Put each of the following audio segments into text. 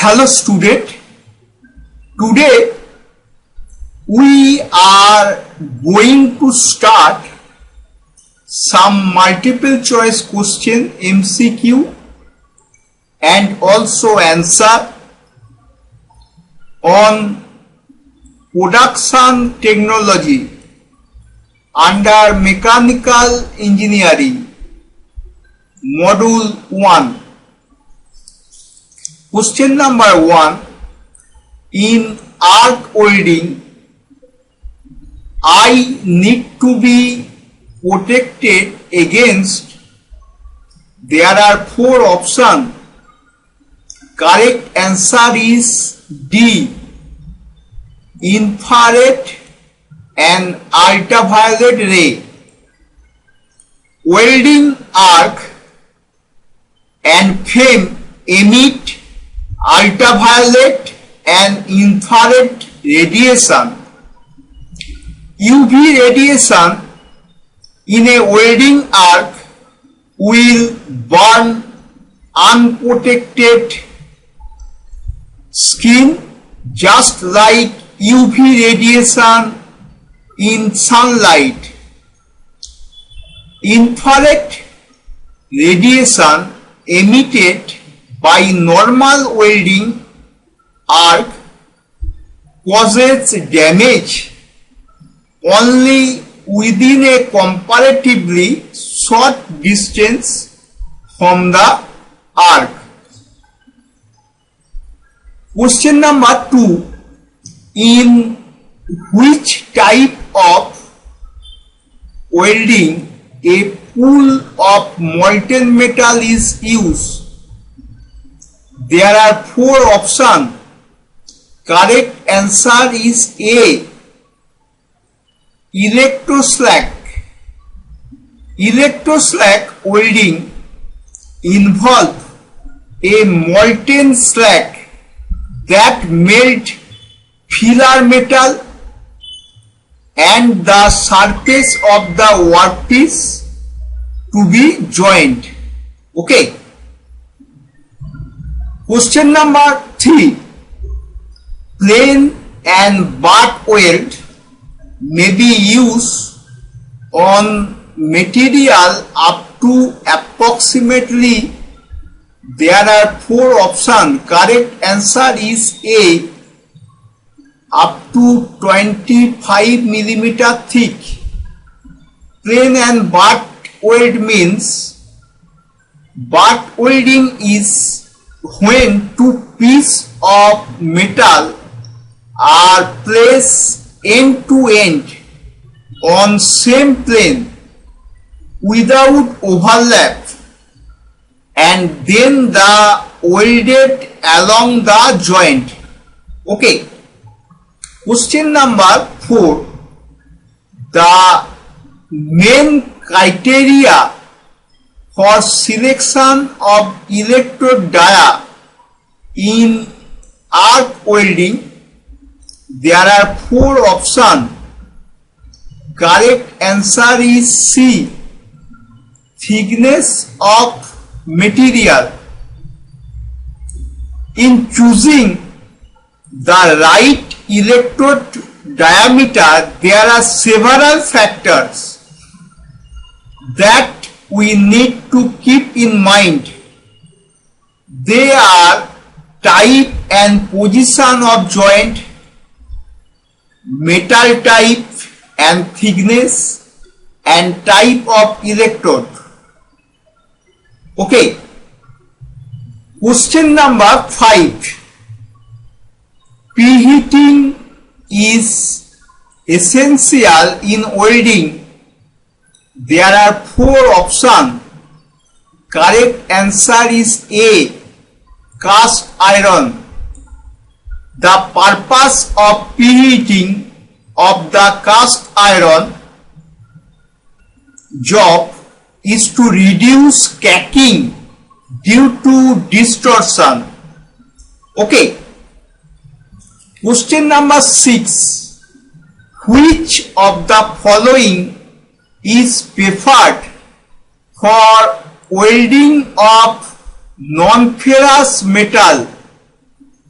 Hello student, today we are going to start some multiple choice question MCQ and also answer on production technology under mechanical engineering module 1. Question number 1. In arc welding, I need to be protected against. There are 4 options. Correct answer is D. Infrared and ultraviolet ray. Welding arc and flame emit ultraviolet and infrared radiation. UV radiation in a welding arc will burn unprotected skin just like UV radiation in sunlight. Infrared radiation emitted by normal welding arc causes damage only within a comparatively short distance from the arc. Question number 2. In which type of welding a pool of molten metal is used? There are 4 options. Correct answer is A. Electroslag. Electroslag welding involves a molten slag that melt filler metal and the surface of the workpiece to be joined. Okay. Question number 3. Plain and butt weld may be used on material up to approximately. There are 4 options. Correct answer is A. Up to 25 millimeter thick. Plain and butt weld means butt welding is when 2 pieces of metal are placed end to end on same plane without overlap and then the welded along the joint. Okay. Question number 4. The main criteria for selection of electrode dia in arc welding, there are 4 options. Correct answer is C. Thickness of material. In choosing the right electrode diameter, there are several factors that we need to keep in mind. They are type and position of joint, metal type and thickness, and type of electrode. Okay. Question number 5. Preheating is essential in welding. There are 4 options. Correct answer is A. Cast iron. The purpose of preheating of the cast iron job is to reduce cracking due to distortion. Okay. Question number 6. Which of the following is preferred for welding of non-ferrous metal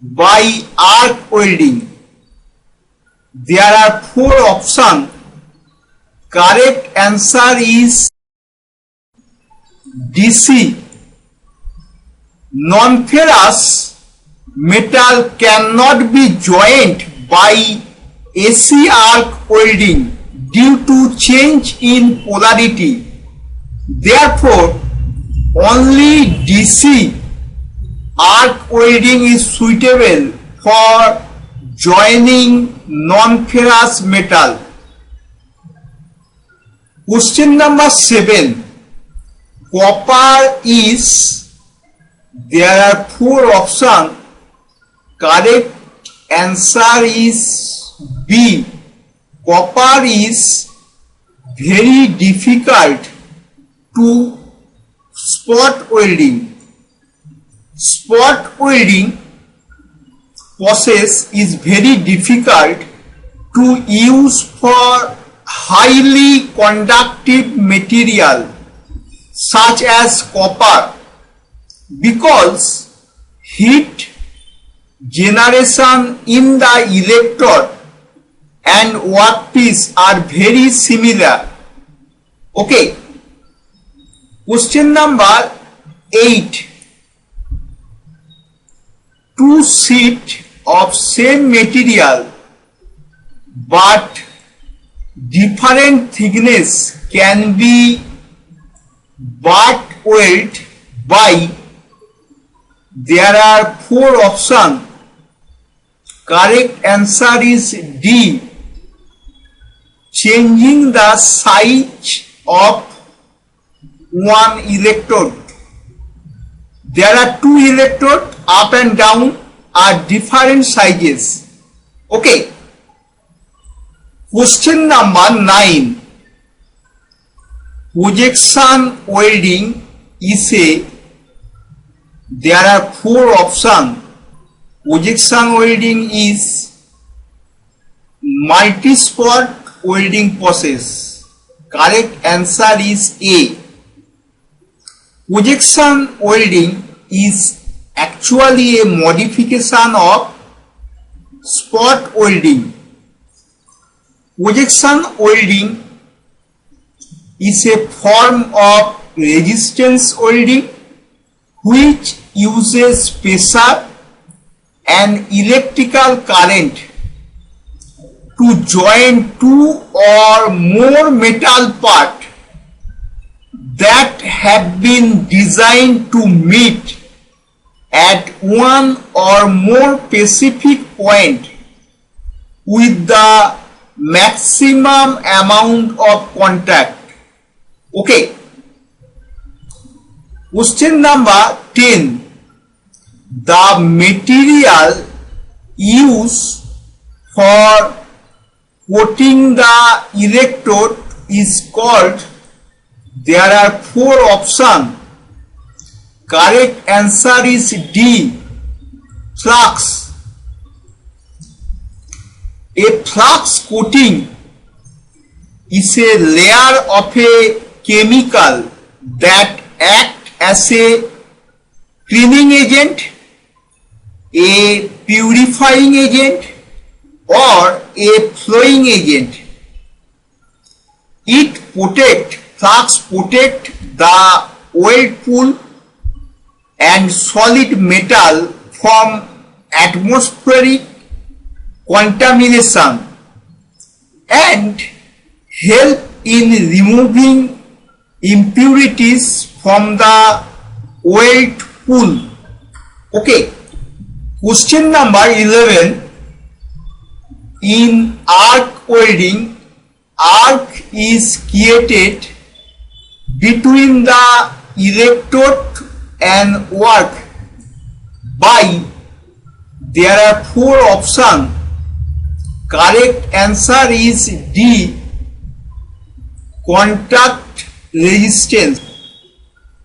by arc welding? There are 4 options. Correct answer is DC. Non-ferrous metal cannot be joined by AC arc welding due to change in polarity. Therefore, only DC arc welding is suitable for joining non-ferrous metal. Question number 7. Copper is, there are 4 options. Correct answer is B. Copper is very difficult to spot welding. Spot welding process is very difficult to use for highly conductive material such as copper, because heat generation in the electrode and workpiece are very similar. Okay. Question number 8. 2 sheets of same material but different thickness can be butt welded by, there are 4 options. Correct answer is D. Changing the size of one electrode. There are 2 electrodes, up and down, are different sizes. Okay. Question number 9. Projection welding is a, there are 4 options. Projection welding is multispot welding process. Correct answer is A. Projection welding is actually a modification of spot welding. Projection welding is a form of resistance welding which uses pressure and electrical current to join 2 or more metal parts that have been designed to meet at one or more specific point with the maximum amount of contact. Okay. Question number 10. The material used for coating the electrode is called, there are 4 options. Correct answer is D. Flux. A flux coating is a layer of a chemical that acts as a cleaning agent, a purifying agent, or a flowing agent. Flux protect the weld pool and solid metal from atmospheric contamination and help in removing impurities from the weld pool. Okay. Question number 11. In arc welding, arc is created between the electrode and work by, there are 4 options. Correct answer is D. Contact resistance.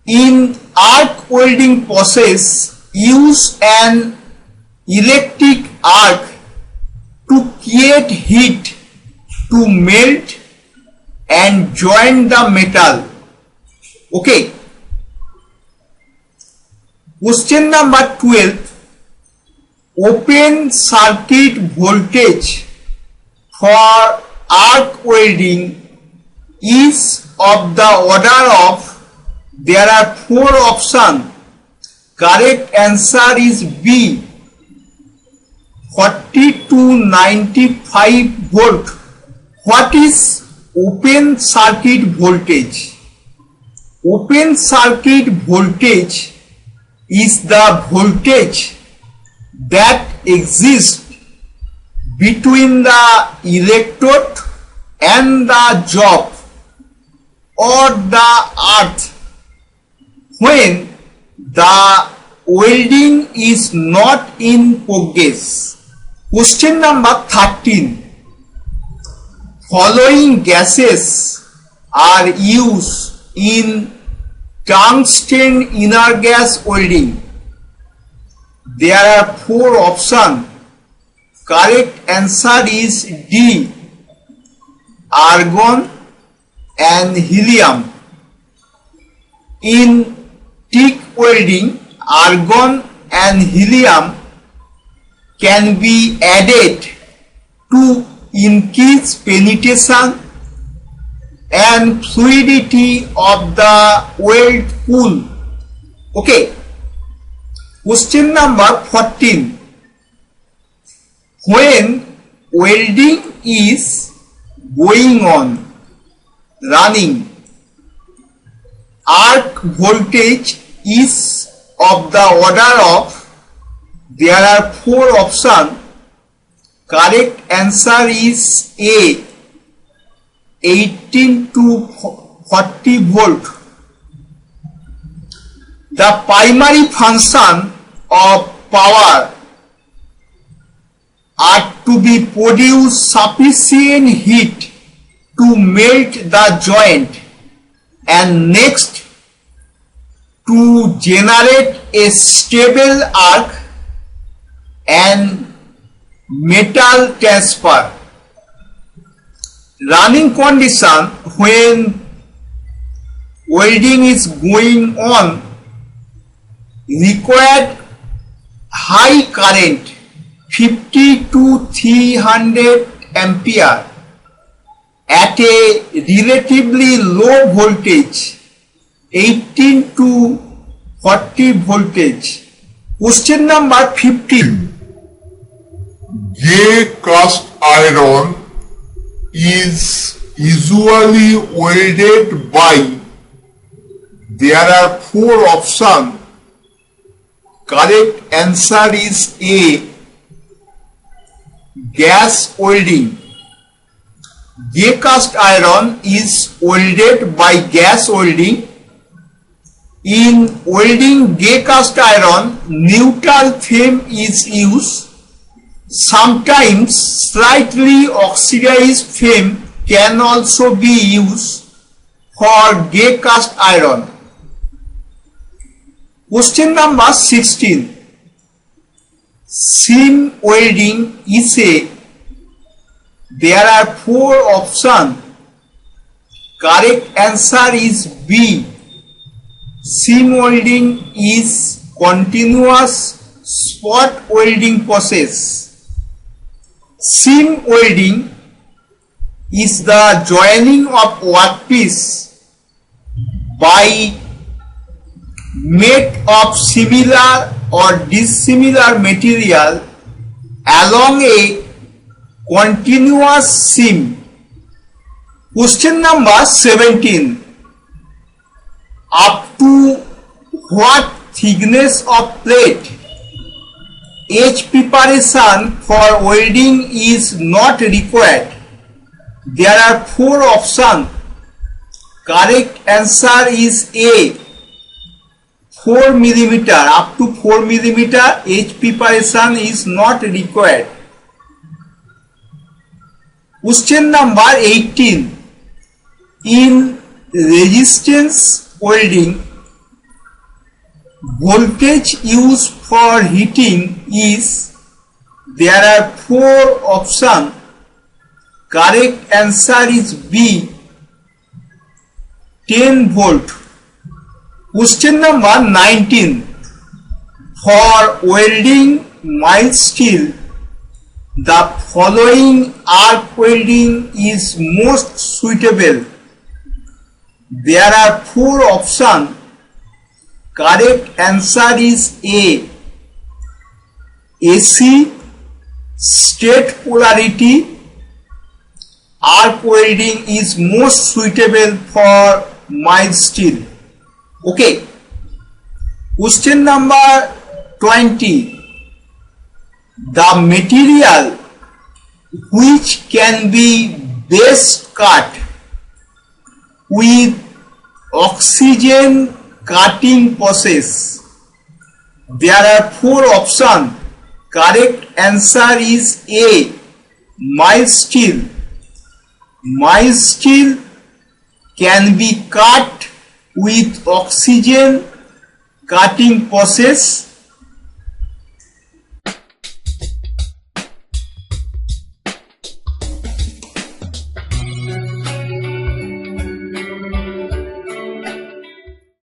In arc welding process, use an electric arc to create heat to melt and join the metal. Okay. Question number 12. open circuit voltage for arc welding is of the order of, there are 4 options. Correct answer is B, 40 to 95 volt. What is open circuit voltage? Open circuit voltage is the voltage that exists between the electrode and the job or the earth when the welding is not in progress. Question number 13. Following gases are used in tungsten inner gas welding. There are 4 options. Correct answer is D, argon and helium. In TIG welding, argon and helium can be added to increase penetration and fluidity of the weld pool. Okay. Question number 14. When welding is going on, running, arc voltage is of the order of, there are 4 options. Correct answer is A, 18 to 40 volt. The primary function of power are to be produce sufficient heat to melt the joint and next to generate a stable arc and metal transfer. Running condition when welding is going on required high current 50 to 300 ampere at a relatively low voltage 18 to 40 voltage. Question number 15. Gay cast iron is usually welded by, there are 4 options. Correct answer is A, gas welding. Gay cast iron is welded by gas welding. In welding gay cast iron, neutral flame is used. Sometimes slightly oxidized flame can also be used for gay cast iron. Question number 16. Seam welding is a, there are 4 options. Correct answer is B. Seam welding is continuous spot welding process. Seam welding is the joining of workpiece by made of similar or dissimilar material along a continuous seam. Question number 17. Up to what thickness of plate edge preparation for welding is not required? There are 4 options. Correct answer is A, 4 mm. Up to 4 mm edge preparation is not required. Question number 18. In resistance welding, voltage used for heating is, there are 4 options. Correct answer is B, 10 volt. Question number 19. For welding mild steel, the following arc welding is most suitable. There are 4 options. Correct answer is A. AC, straight polarity arc welding is most suitable for mild steel. Okay. Question number 20. The material which can be best cut with oxygen cutting process. There are 4 options. Correct answer is A. Mild steel. Mild steel can be cut with oxygen cutting process.